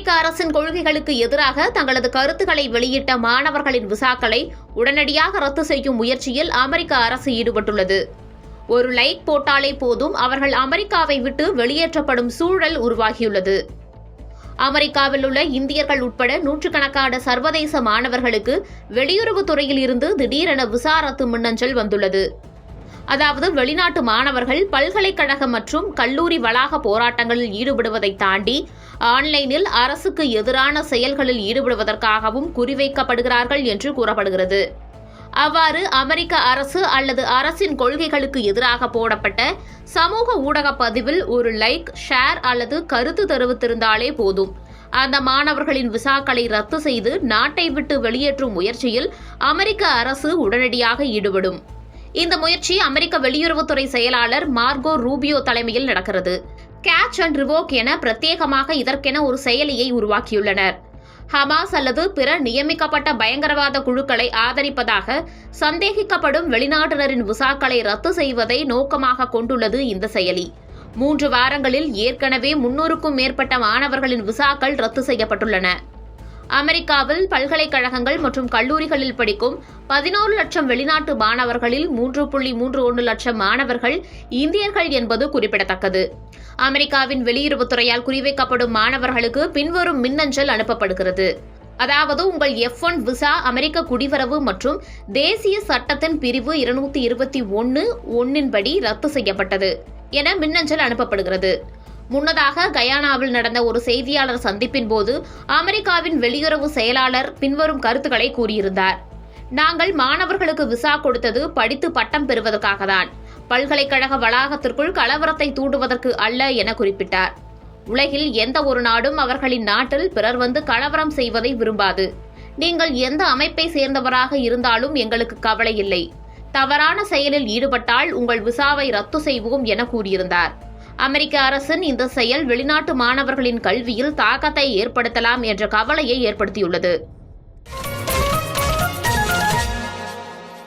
அமெரிக்க அரசின் கொள்கைகளுக்கு எதிராக தங்களது கருத்துக்களை வெளியிட்ட மாணவர்களின் விசாக்களை உடனடியாக ரத்து செய்யும் முயற்சியில் அமெரிக்க அரசு ஈடுபட்டுள்ளது. ஒரு லைக் போட்டாலே போதும் அவர்கள் அமெரிக்காவை விட்டு வெளியேற்றப்படும் சூழல் உருவாகியுள்ளது. அமெரிக்காவில் உள்ள இந்தியர்கள் உட்பட நூற்றுக்கணக்கான சர்வதேச மாணவர்களுக்கு வெளியுறவுத்துறையில் இருந்து திடீரென விசா ரத்து மின்னஞ்சல் வந்துள்ளது. அதாவது வெளிநாட்டு மாணவர்கள் பல்கலைக்கழக மற்றும் கல்லூரி வளாக போராட்டங்களில் ஈடுபடுவதை தாண்டி ஆன்லைனில் அரசுக்கு எதிரான செயல்களில் ஈடுபடுவதற்காகவும் குறிவைக்கப்படுகிறார்கள் என்று கூறப்படுகிறது. அவ்வாறு அமெரிக்க அரசு அல்லது அரசின் கொள்கைகளுக்கு எதிராக போடப்பட்ட சமூக ஊடக பதிவில் ஒரு லைக், ஷேர் அல்லது கருத்து தெரிவித்திருந்தாலே போதும் அந்த மாணவர்களின் விசாக்களை ரத்து செய்து நாட்டை விட்டு வெளியேற்றும் முயற்சியில் அமெரிக்க அரசு உடனடியாக ஈடுபடும். இந்த முயற்சி அமெரிக்க வெளியுறவுத்துறை செயலாளர் மார்கோ ரூபியோ தலைமையில் நடக்கிறது. கேட்ச் அண்ட் ரிவோக் என பிரத்யேகமாக இதற்கென ஒரு செயலியை உருவாக்கியுள்ளனர். ஹமாஸ் அல்லது பிற நியமிக்கப்பட்ட பயங்கரவாத குழுக்களை ஆதரிப்பதாக சந்தேகிக்கப்படும் வெளிநாட்டினரின் விசாக்களை ரத்து செய்வதை நோக்கமாக கொண்டுள்ளது இந்த செயலி. 3 வாரங்களில் ஏற்கனவே 300க்கும் மேற்பட்ட மாணவர்களின் விசாக்கள் ரத்து செய்யப்பட்டுள்ளன. அமெரிக்காவில் பல்கலைக்கழகங்கள் மற்றும் கல்லூரிகளில் படிக்கும் 11 லட்சம் வெளிநாட்டு மாணவர்களில் 3.31 லட்சம் மாணவர்கள் இந்தியர்கள் என்பது குறிப்பிடத்தக்கது. அமெரிக்காவின் வெளியுறவுத்துறையால் குறிவைக்கப்படும் மாணவர்களுக்கு பின்வரும் மின்னஞ்சல் அனுப்பப்படுகிறது. அதாவது, உங்கள் F1 விசா அமெரிக்க குடிவரவு மற்றும் தேசிய சட்டத்தின் பிரிவு 221(1) படி ரத்து செய்யப்பட்டது என மின்னஞ்சல் அனுப்பப்படுகிறது. முன்னதாக கயானாவில் நடந்த ஒரு செய்தியாளர் சந்திப்பின் போது அமெரிக்காவின் வெளியுறவு செயலாளர் பின்வரும் கருத்துக்களை கூறியிருந்தார். நாங்கள் மாணவர்களுக்கு விசா கொடுத்தது படித்து பட்டம் பெறுவதற்காகத்தான், பல்கலைக்கழக வளாகத்திற்குள் கலவரத்தை தூண்டுவதற்கு அல்ல என குறிப்பிட்டார். உலகில் எந்த ஒரு நாடும் அவர்களின் நாட்டில் பிறர் வந்து கலவரம் செய்வதை விரும்பாது. நீங்கள் எந்த அமைப்பை சேர்ந்தவராக இருந்தாலும் எங்களுக்கு கவலை இல்லை. தவறான செயலில் ஈடுபட்டால் உங்கள் விசாவை ரத்து செய்வோம் என கூறியிருந்தார். அமெரிக்க அரசின் இந்த செயல் வெளிநாட்டு மாணவர்களின் கல்வியில் தாக்கத்தை ஏற்படுத்தலாம் என்ற கவலையை ஏற்படுத்தியுள்ளது.